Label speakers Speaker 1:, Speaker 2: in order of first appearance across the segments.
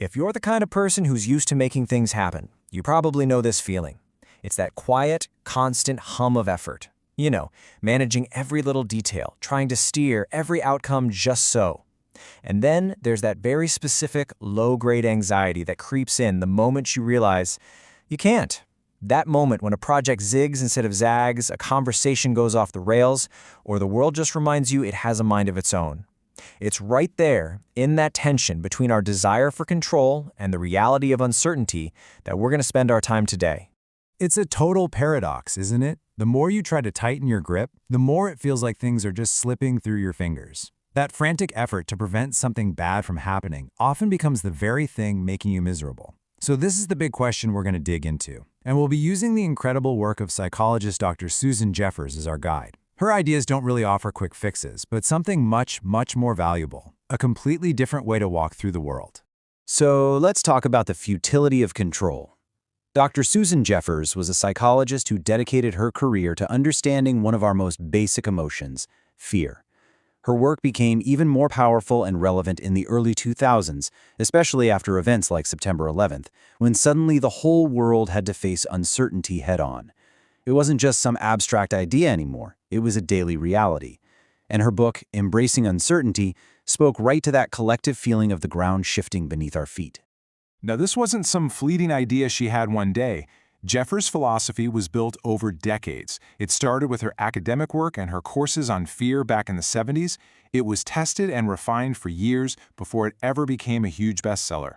Speaker 1: If you're the kind of person who's used to making things happen, you probably know this feeling. It's that quiet, constant hum of effort. You know, managing every little detail, trying to steer every outcome just so. And then there's that very specific, low-grade anxiety that creeps in the moment you realize you can't. That moment when a project zigs instead of zags, a conversation goes off the rails, or the world just reminds you it has a mind of its own. It's right there, in that tension between our desire for control and the reality of uncertainty, that we're going to spend our time today.
Speaker 2: It's a total paradox, isn't it? The more you try to tighten your grip, the more it feels like things are just slipping through your fingers. That frantic effort to prevent something bad from happening often becomes the very thing making you miserable. So this is the big question we're going to dig into. And we'll be using the incredible work of psychologist Dr. Susan Jeffers as our guide. Her ideas don't really offer quick fixes, but something much more valuable, a completely different way to walk through the world.
Speaker 1: So let's talk about the futility of control. Dr. Susan Jeffers was a psychologist who dedicated her career to understanding one of our most basic emotions, fear. Her work became even more powerful and relevant in the early 2000s, especially after events like September 11th, when suddenly the whole world had to face uncertainty head-on. It wasn't just some abstract idea anymore, it was a daily reality. And her book, Embracing Uncertainty, spoke right to that collective feeling of the ground shifting beneath our feet.
Speaker 3: Now, this wasn't some fleeting idea she had one day. Jeffers' philosophy was built over decades. It started with her academic work and her courses on fear back in the 70s. It was tested and refined for years before it ever became a huge bestseller.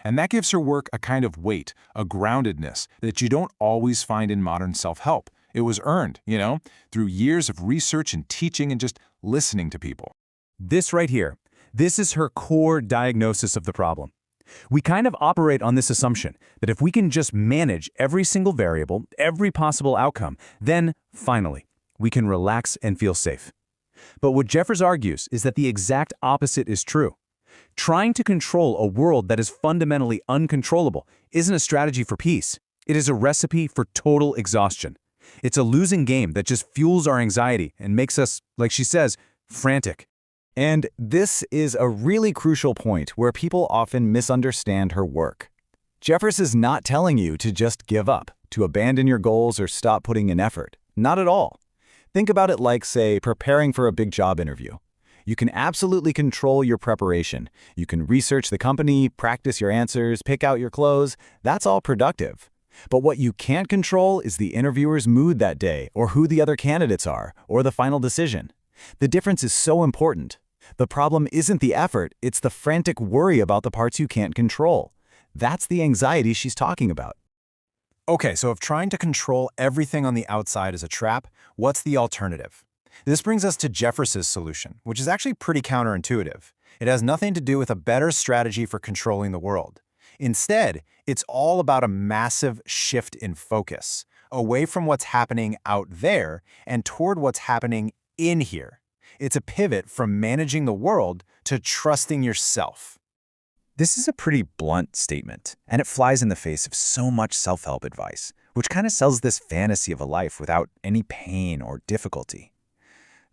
Speaker 3: And that gives her work a kind of weight, a groundedness that you don't always find in modern self-help. It was earned, through years of research and teaching and just listening to people.
Speaker 2: This right here, this is her core diagnosis of the problem. We kind of operate on this assumption that if we can just manage every single variable, every possible outcome, then, finally, we can relax and feel safe. But what Jeffers argues is that the exact opposite is true. Trying to control a world that is fundamentally uncontrollable isn't a strategy for peace. It is a recipe for total exhaustion. It's a losing game that just fuels our anxiety and makes us, like she says, frantic.
Speaker 4: And this is a really crucial point where people often misunderstand her work. Jeffers is not telling you to just give up, to abandon your goals or stop putting in effort. Not at all. Think about it like, say, preparing for a big job interview. You can absolutely control your preparation. You can research the company, practice your answers, pick out your clothes. That's all productive. But what you can't control is the interviewer's mood that day, or who the other candidates are, or the final decision. The difference is so important. The problem isn't the effort, it's the frantic worry about the parts you can't control. That's the anxiety she's talking about.
Speaker 1: Okay, so if trying to control everything on the outside is a trap, what's the alternative? This brings us to Jeffers' solution, which is actually pretty counterintuitive. It has nothing to do with a better strategy for controlling the world. Instead, it's all about a massive shift in focus, away from what's happening out there and toward what's happening in here. It's a pivot from managing the world to trusting yourself.
Speaker 4: This is a pretty blunt statement, and it flies in the face of so much self-help advice, which kind of sells this fantasy of a life without any pain or difficulty.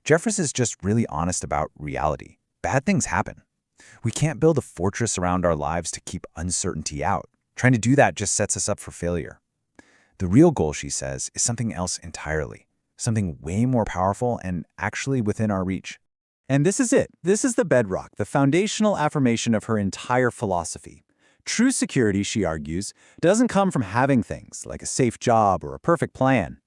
Speaker 4: Jeffers is just really honest about reality. Bad things happen. We can't build a fortress around our lives to keep uncertainty out. Trying to do that just sets us up for failure. The real goal, she says, is something else entirely. Something way more powerful and actually within our reach. And this is it. This is the bedrock, the foundational affirmation of her entire philosophy. True security, she argues, doesn't come from having things like a safe job or a perfect plan.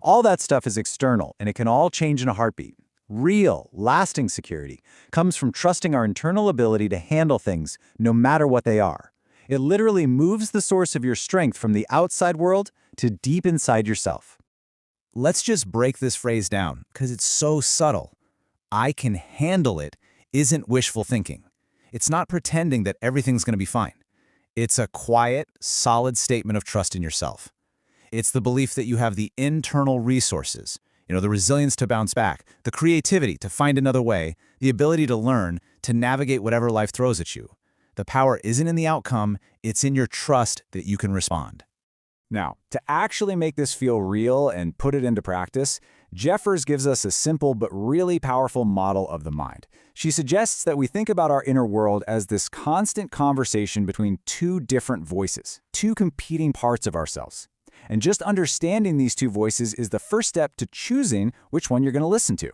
Speaker 4: All that stuff is external, and it can all change in a heartbeat. Real, lasting security comes from trusting our internal ability to handle things no matter what they are. It literally moves the source of your strength from the outside world to deep inside yourself.
Speaker 5: Let's just break this phrase down, because it's so subtle. I can handle it isn't wishful thinking. It's not pretending that everything's going to be fine. It's a quiet, solid statement of trust in yourself. It's the belief that you have the internal resources, the resilience to bounce back, the creativity to find another way, the ability to learn, to navigate whatever life throws at you. The power isn't in the outcome, it's in your trust that you can respond.
Speaker 4: Now, to actually make this feel real and put it into practice,
Speaker 5: Jeffers gives us a simple but really powerful model of the mind. She suggests that we think about our inner world as this constant conversation between two different voices, two competing parts of ourselves. And just understanding these two voices is the first step to choosing which one you're going to listen to.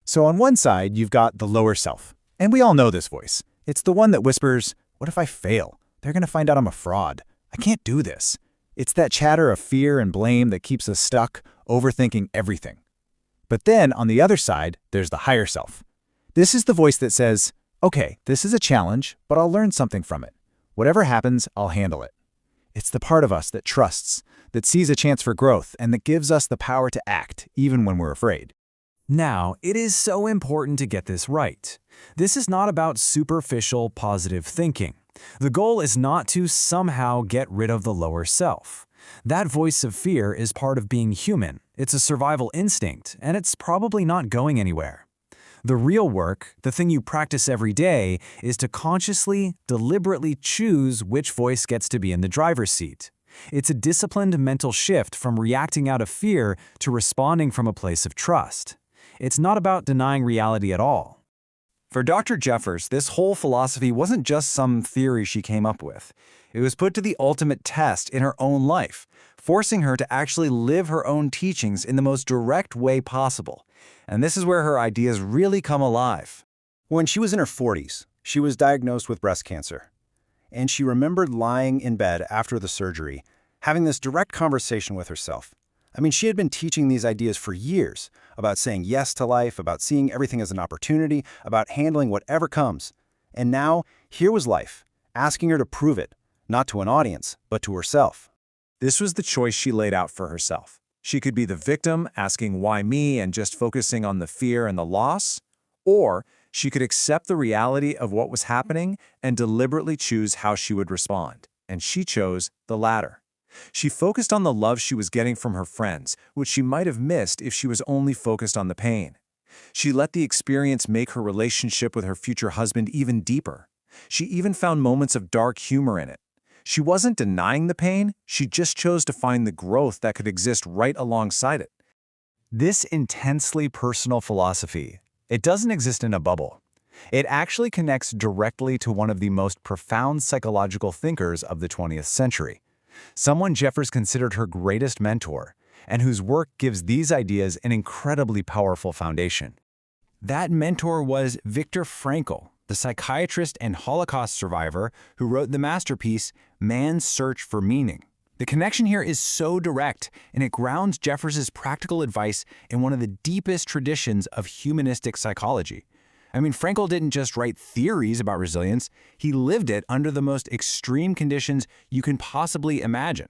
Speaker 5: So on one side, you've got the lower self. And we all know this voice. It's the one that whispers, "What if I fail? They're going to find out I'm a fraud. I can't do this." It's that chatter of fear and blame that keeps us stuck, overthinking everything. But then, on the other side, there's the higher self. This is the voice that says, "Okay, this is a challenge, but I'll learn something from it. Whatever happens, I'll handle it." It's the part of us that trusts, that sees a chance for growth, and that gives us the power to act, even when we're afraid.
Speaker 1: Now, it is so important to get this right. This is not about superficial positive thinking. The goal is not to somehow get rid of the lower self. That voice of fear is part of being human. It's a survival instinct, and it's probably not going anywhere. The real work, the thing you practice every day, is to consciously, deliberately choose which voice gets to be in the driver's seat. It's a disciplined mental shift from reacting out of fear to responding from a place of trust. It's not about denying reality at all.
Speaker 6: For Dr. Jeffers, this whole philosophy wasn't just some theory she came up with. It was put to the ultimate test in her own life, forcing her to actually live her own teachings in the most direct way possible. And this is where her ideas really come alive.
Speaker 7: When she was in her 40s, she was diagnosed with breast cancer. And she remembered lying in bed after the surgery, having this direct conversation with herself. I mean, she had been teaching these ideas for years, about saying yes to life, about seeing everything as an opportunity, about handling whatever comes. And now, here was life, asking her to prove it, not to an audience, but to herself.
Speaker 2: This was the choice she laid out for herself. She could be the victim, asking why me and just focusing on the fear and the loss, or she could accept the reality of what was happening and deliberately choose how she would respond. And she chose the latter. She focused on the love she was getting from her friends, which she might have missed if she was only focused on the pain. She let the experience make her relationship with her future husband even deeper. She even found moments of dark humor in it. She wasn't denying the pain, she just chose to find the growth that could exist right alongside it.
Speaker 5: This intensely personal philosophy, it doesn't exist in a bubble. It actually connects directly to one of the most profound psychological thinkers of the 20th century. Someone Jeffers considered her greatest mentor, and whose work gives these ideas an incredibly powerful foundation. That mentor was Viktor Frankl, the psychiatrist and Holocaust survivor who wrote the masterpiece, Man's Search for Meaning. The connection here is so direct, and it grounds Jeffers' practical advice in one of the deepest traditions of humanistic psychology. I mean, Frankl didn't just write theories about resilience, he lived it under the most extreme conditions you can possibly imagine.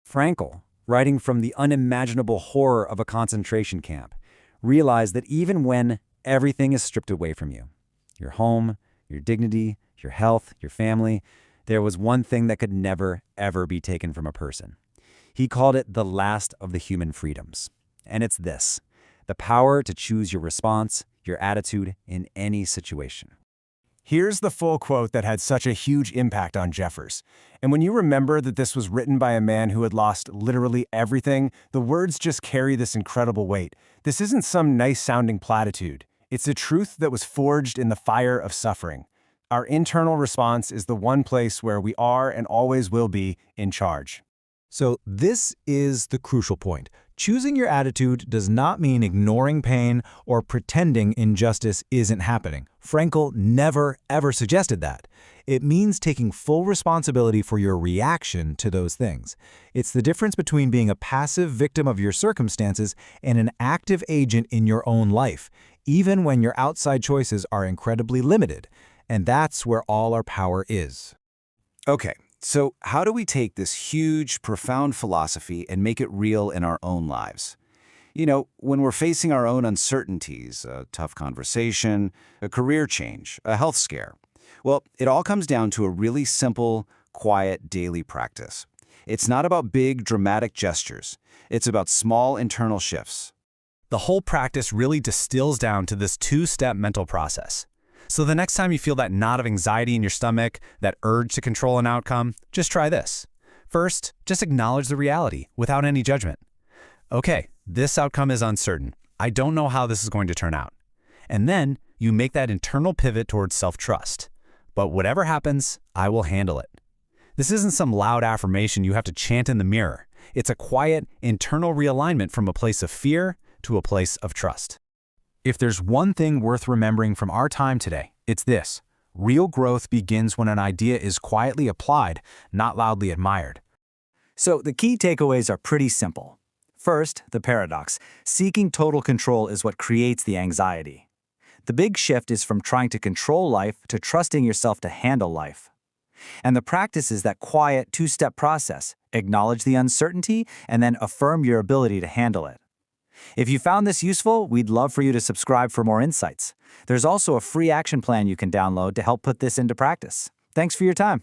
Speaker 6: Frankl, writing from the unimaginable horror of a concentration camp, realized that even when everything is stripped away from you, your home, your dignity, your health, your family, there was one thing that could never, ever be taken from a person. He called it the last of the human freedoms. And it's this: the power to choose your response, your attitude in any situation.
Speaker 5: Here's the full quote that had such a huge impact on Jeffers. And when you remember that this was written by a man who had lost literally everything, the words just carry this incredible weight. This isn't some nice-sounding platitude. It's a truth that was forged in the fire of suffering. Our internal response is the one place where we are and always will be in charge. So this is the crucial point. Choosing your attitude does not mean ignoring pain or pretending injustice isn't happening. Frankl never, ever suggested that. It means taking full responsibility for your reaction to those things. It's the difference between being a passive victim of your circumstances and an active agent in your own life, even when your outside choices are incredibly limited. And that's where all our power is.
Speaker 7: Okay, so how do we take this huge, profound philosophy and make it real in our own lives? You know, when we're facing our own uncertainties, a tough conversation, a career change, a health scare, well, it all comes down to a really simple, quiet, daily practice. It's not about big, dramatic gestures. It's about small internal shifts.
Speaker 5: The whole practice really distills down to this two-step mental process. So the next time you feel that knot of anxiety in your stomach, that urge to control an outcome, just try this. First, just acknowledge the reality without any judgment. Okay, this outcome is uncertain. I don't know how this is going to turn out. And then you make that internal pivot towards self-trust. But whatever happens, I will handle it. This isn't some loud affirmation you have to chant in the mirror. It's a quiet, internal realignment from a place of fear to a place of trust.
Speaker 3: If there's one thing worth remembering from our time today, it's this. Real growth begins when an idea is quietly applied, not loudly admired.
Speaker 6: So the key takeaways are pretty simple. First, the paradox. Seeking total control is what creates the anxiety. The big shift is from trying to control life to trusting yourself to handle life. And the practice is that quiet two-step process. Acknowledge the uncertainty and then affirm your ability to handle it. If you found this useful, we'd love for you to subscribe for more insights. There's also a free action plan you can download to help put this into practice. Thanks for your time.